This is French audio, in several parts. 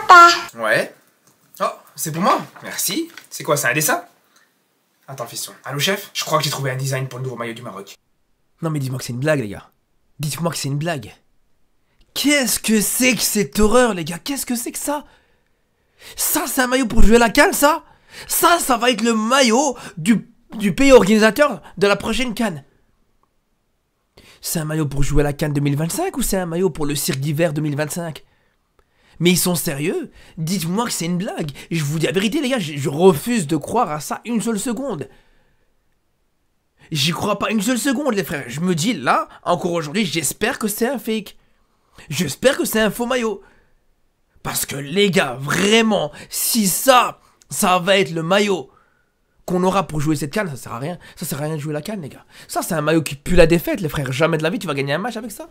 Papa. Ouais. Oh, c'est pour moi. Merci. C'est quoi, c'est un dessin? Attends, fiston. Allô, chef? Je crois que j'ai trouvé un design pour le nouveau maillot du Maroc. Non mais dis-moi que c'est une blague, les gars. Dites-moi que c'est une blague. Qu'est-ce que c'est que cette horreur, les gars? Qu'est-ce que c'est que ça? Ça, c'est un maillot pour jouer à la CAN, ça? Ça va être le maillot du pays organisateur de la prochaine CAN. C'est un maillot pour jouer à la CAN 2025 ou c'est un maillot pour le cirque d'hiver 2025? Mais ils sont sérieux? Dites-moi que c'est une blague. Je vous dis la vérité, les gars, je refuse de croire à ça une seule seconde. J'y crois pas une seule seconde, les frères. Je me dis, là, encore aujourd'hui, j'espère que c'est un fake. J'espère que c'est un faux maillot. Parce que, les gars, vraiment, si ça va être le maillot qu'on aura pour jouer cette CAN, ça sert à rien. Ça sert à rien de jouer la CAN, les gars. Ça, c'est un maillot qui pue la défaite, les frères. Jamais de la vie, tu vas gagner un match avec ça.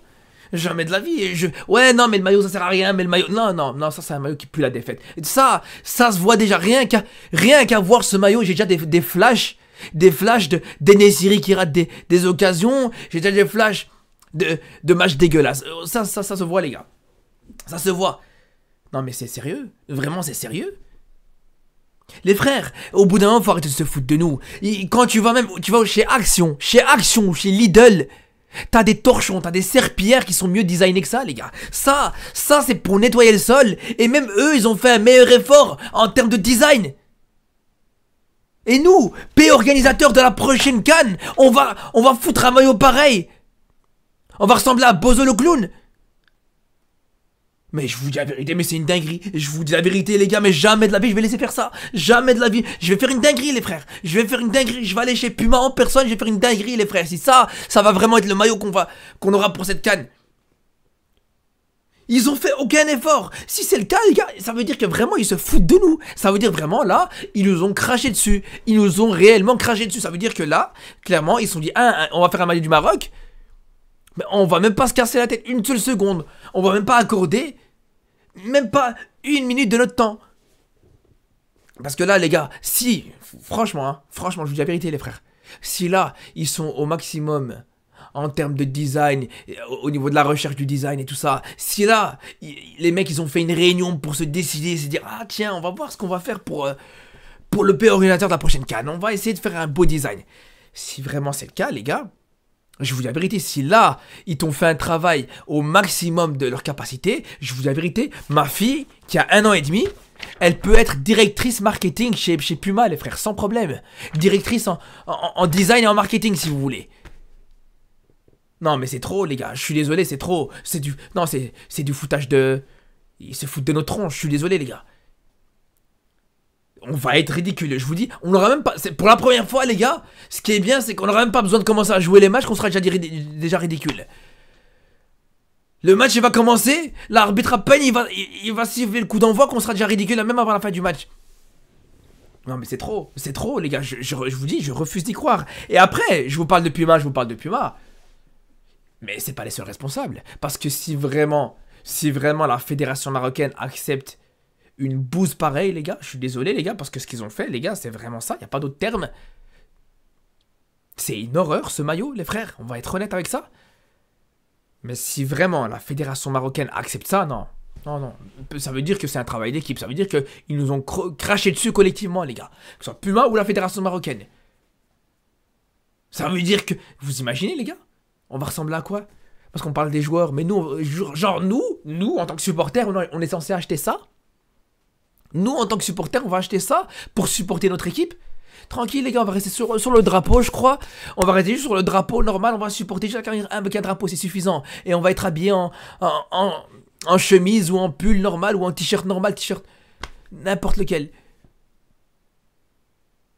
Jamais de la vie. Ouais, non, mais le maillot, ça sert à rien. Mais le maillot... Non, ça, c'est un maillot qui pue la défaite. Ça se voit déjà. Rien qu'à voir ce maillot, j'ai déjà des flashs. Des flashs d'Enesiri qui rate des occasions. J'ai déjà des flashs de matchs dégueulasses. Ça se voit, les gars. Ça se voit. Non, mais c'est sérieux. Vraiment, c'est sérieux. Les frères, au bout d'un moment, faut arrêter de se foutre de nous. Quand tu vas chez Action, ou chez Lidl, t'as des torchons, t'as des serpillères qui sont mieux designés que ça, les gars. Ça c'est pour nettoyer le sol. Et même eux, ils ont fait un meilleur effort en termes de design. Et nous, pays organisateur de la prochaine CAN, on va foutre un maillot pareil. On va ressembler à Bozo le clown. Mais je vous dis la vérité, mais c'est une dinguerie. Je vous dis la vérité, les gars, mais jamais de la vie je vais laisser faire ça. Jamais de la vie. Je vais faire une dinguerie, les frères. Je vais faire une dinguerie. Je vais aller chez Puma en personne, je vais faire une dinguerie, les frères. Si ça va vraiment être le maillot qu'on aura pour cette CAN. Ils ont fait aucun effort. Si c'est le cas, les gars, ça veut dire que vraiment ils se foutent de nous. Ça veut dire vraiment là, ils nous ont craché dessus. Ils nous ont réellement craché dessus. Ça veut dire que là, clairement, ils se sont dit, on va faire un maillot du Maroc. Mais on va même pas se casser la tête une seule seconde. On va même pas accorder même pas une minute de notre temps. Parce que là, les gars, si, franchement, je vous dis la vérité, les frères. Si là, ils sont au maximum en termes de design, au niveau de la recherche du design et tout ça. Si là, les mecs, ils ont fait une réunion pour se décider, se dire, ah tiens, on va voir ce qu'on va faire pour le pays organisateur de la prochaine CAN. On va essayer de faire un beau design. Si vraiment c'est le cas, les gars, je vous dis la vérité, si là, ils t'ont fait un travail au maximum de leur capacité, je vous dis la vérité, ma fille, qui a 1 an et demi, elle peut être directrice marketing chez Puma, les frères, sans problème. Directrice en design et en marketing, si vous voulez. Non, mais c'est trop, les gars, je suis désolé, c'est trop. C'est du foutage de... Ils se foutent de notre tronche, je suis désolé, les gars. On va être ridicule, je vous dis, on n'aura même pas... Pour la première fois, les gars, ce qui est bien, c'est qu'on n'aura même pas besoin de commencer à jouer les matchs, qu'on sera déjà ridicule. Le match, il va commencer, l'arbitre à peine, il va siffler le coup d'envoi, qu'on sera déjà ridicule, même avant la fin du match. Non, mais c'est trop, les gars, je vous dis, je refuse d'y croire. Et après, je vous parle de Puma, mais c'est pas les seuls responsables. Parce que si vraiment la fédération marocaine accepte une bouse pareille, les gars, je suis désolé, les gars, parce que ce qu'ils ont fait, les gars, c'est vraiment ça, il n'y a pas d'autre terme. C'est une horreur, ce maillot, les frères, on va être honnête avec ça. Mais si vraiment la fédération marocaine accepte ça, non, ça veut dire que c'est un travail d'équipe, ça veut dire qu'ils nous ont craché dessus collectivement, les gars, que ce soit Puma ou la fédération marocaine. Ça veut dire que, vous imaginez, les gars, on va ressembler à quoi? Parce qu'on parle des joueurs, mais nous, genre nous, en tant que supporters, on est censé acheter ça? Nous, en tant que supporters, on va acheter ça pour supporter notre équipe. Tranquille, les gars, on va rester sur le drapeau, je crois. On va rester juste sur le drapeau normal. On va supporter chacun avec un drapeau, c'est suffisant. Et on va être habillé en chemise ou en pull normal ou en t-shirt normal, t-shirt n'importe lequel.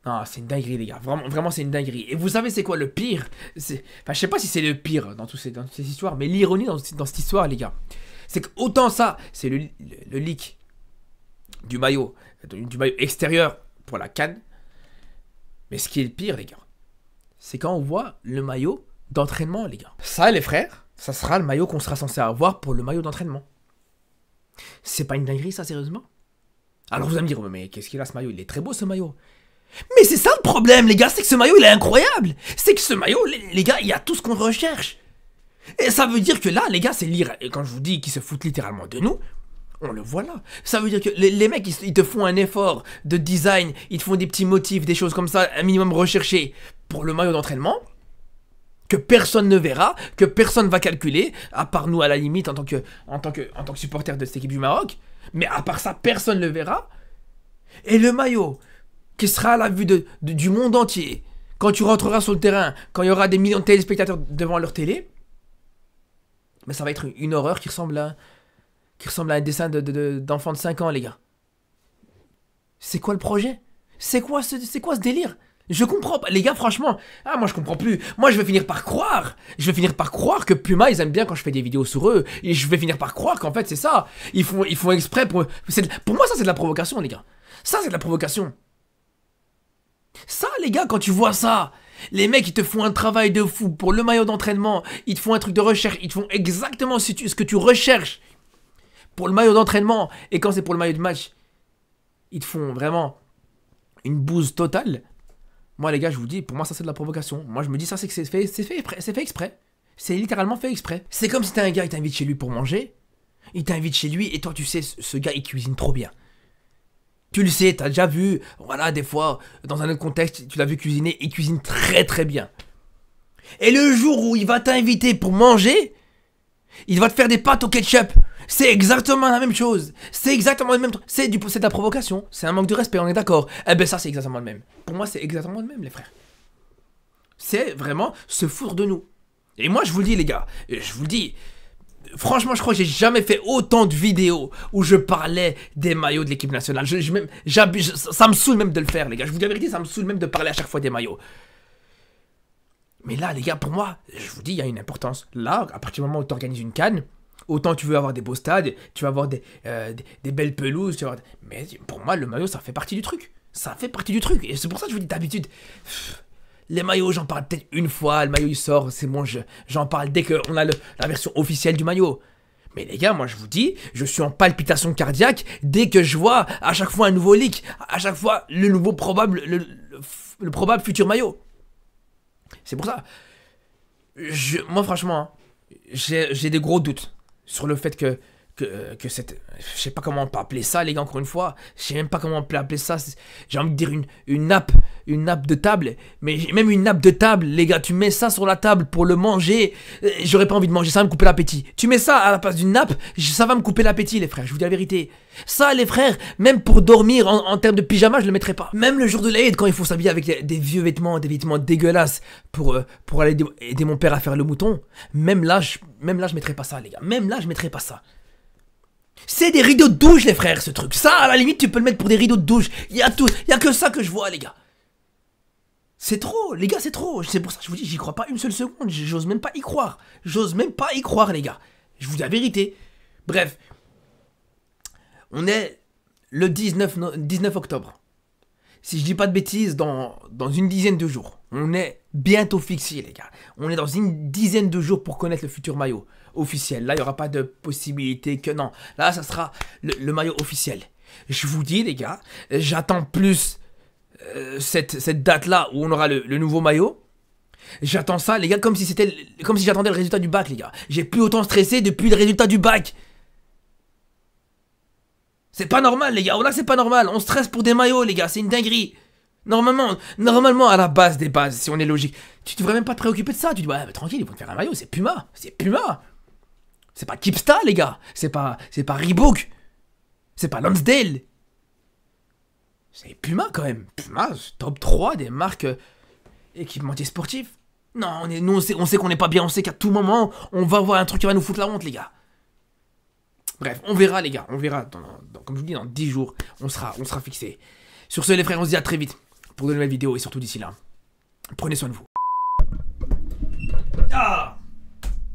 Non, c'est une dinguerie, les gars. Vraiment, c'est une dinguerie. Et vous savez, c'est quoi le pire? Enfin, je sais pas si c'est le pire dans toutes ces histoires, mais l'ironie dans cette histoire, les gars, c'est que autant ça, c'est le leak du maillot extérieur pour la CAN. Mais ce qui est le pire, les gars, c'est quand on voit le maillot d'entraînement, les gars. Ça, les frères, ça sera le maillot qu'on sera censé avoir pour le maillot d'entraînement. C'est pas une dinguerie, ça, sérieusement? Alors vous allez me dire, mais qu'est-ce qu'il a, ce maillot? Il est très beau, ce maillot. Mais c'est ça le problème, les gars, c'est que ce maillot, il est incroyable. C'est que ce maillot, les gars, il y a tout ce qu'on recherche. Et ça veut dire que là, les gars, c'est lire. Et quand je vous dis qu'ils se foutent littéralement de nous, On le voit là. Ça veut dire que les mecs, ils te font un effort de design, ils te font des petits motifs, des choses comme ça, un minimum recherché pour le maillot d'entraînement, que personne ne verra, que personne va calculer, à part nous à la limite en tant que supporter de cette équipe du Maroc. Mais à part ça, personne ne le verra. Et le maillot, qui sera à la vue du monde entier, quand tu rentreras sur le terrain, quand il y aura des millions de téléspectateurs devant leur télé, mais ça va être une horreur qui ressemble à un dessin d'enfant de 5 ans, les gars. C'est quoi le projet? C'est quoi ce délire? Je comprends pas. Les gars, franchement, moi je comprends plus. Moi je vais finir par croire. Je vais finir par croire que Puma, ils aiment bien quand je fais des vidéos sur eux. Et je vais finir par croire qu'en fait c'est ça. Ils font exprès pour... Pour moi ça c'est de la provocation, les gars. Ça c'est de la provocation. Ça, les gars, quand tu vois ça, les mecs ils te font un travail de fou pour le maillot d'entraînement. Ils te font un truc de recherche. Ils te font exactement ce que tu recherches pour le maillot d'entraînement. Et quand c'est pour le maillot de match, ils te font vraiment une bouse totale. Moi les gars, je vous dis, pour moi ça c'est de la provocation. Moi je me dis ça c'est que c'est fait exprès. C'est littéralement fait exprès. C'est comme si t'as un gars, il t'invite chez lui pour manger. Il t'invite chez lui et toi tu sais, ce gars il cuisine trop bien. Tu le sais, t'as déjà vu, voilà, des fois, dans un autre contexte, tu l'as vu cuisiner, il cuisine très très bien. Et le jour où il va t'inviter pour manger, il va te faire des pâtes au ketchup. C'est exactement la même chose. C'est exactement le même truc. C'est de la provocation. C'est un manque de respect, on est d'accord. Eh ben ça, c'est exactement le même. Pour moi, c'est exactement le même, les frères. C'est vraiment se foutre de nous. Et moi, je vous le dis, les gars, je vous le dis, franchement, je crois que j'ai jamais fait autant de vidéos où je parlais des maillots de l'équipe nationale. Ça me saoule même de le faire, les gars. Je vous dis la vérité, ça me saoule même de parler à chaque fois des maillots. Mais là, les gars, pour moi, je vous dis, il y a une importance. Là, à partir du moment où tu organises une CAN, autant tu veux avoir des beaux stades, tu vas avoir des belles pelouses, tu vas avoir... Mais pour moi, le maillot, ça fait partie du truc. Ça fait partie du truc. Et c'est pour ça que je vous dis d'habitude, les maillots, j'en parle peut-être une fois, le maillot il sort, c'est bon, j'en parle dès qu'on a la version officielle du maillot. Mais les gars, moi je vous dis, je suis en palpitation cardiaque dès que je vois à chaque fois un nouveau leak, à chaque fois le nouveau probable, le probable futur maillot. C'est pour ça. Moi franchement, hein, j'ai des gros doutes sur le fait que cette... Je sais pas comment on peut appeler ça, les gars, encore une fois. Je sais même pas comment on peut appeler ça. J'ai envie de dire une nappe de table. Mais même une nappe de table, les gars, tu mets ça sur la table pour le manger. J'aurais pas envie de manger, ça va me couper l'appétit. Tu mets ça à la place d'une nappe, ça va me couper l'appétit, les frères. Je vous dis la vérité. Ça, les frères, même pour dormir en termes de pyjama, je le mettrais pas. Même le jour de l'Aïd, quand il faut s'habiller avec des vieux vêtements, des vêtements dégueulasses pour aller aider mon père à faire le mouton, même là, je mettrais pas ça, les gars. Même là, je mettrais pas ça. C'est des rideaux de douche, les frères, ce truc. Ça, à la limite, tu peux le mettre pour des rideaux de douche. Il y a que ça que je vois, les gars. C'est trop, les gars, c'est trop. C'est pour ça que je vous dis, j'y crois pas une seule seconde. J'ose même pas y croire. J'ose même pas y croire, les gars. Je vous dis la vérité. Bref. On est le 19 octobre. Si je dis pas de bêtises, dans une dizaine de jours. On est bientôt fixé, les gars. On est dans une dizaine de jours pour connaître le futur maillot officiel. Là, il n'y aura pas de possibilité que non. Là, ça sera le maillot officiel. Je vous dis, les gars, j'attends plus cette date-là où on aura le nouveau maillot. J'attends ça, les gars, comme si j'attendais le résultat du bac, les gars. J'ai plus autant stressé depuis le résultat du bac. C'est pas normal, les gars. Oh là, c'est pas normal. On stresse pour des maillots, les gars. C'est une dinguerie. Normalement, à la base des bases, si on est logique, tu devrais même pas te préoccuper de ça. Tu dis, ouais, mais tranquille, ils vont te faire un maillot. C'est Puma. C'est Puma. C'est pas Kipsta, les gars. C'est pas Reebok. C'est pas Lonsdale. C'est Puma, quand même. Puma, top 3 des marques équipementiers sportifs. Non, nous, on sait qu'on n'est pas bien. On sait qu'à tout moment, on va voir un truc qui va nous foutre la honte, les gars. Bref, on verra, les gars. On verra. Comme je vous dis, dans 10 jours, on sera fixé. Sur ce, les frères, on se dit à très vite pour de nouvelles vidéos. Et surtout d'ici là, prenez soin de vous. Ah!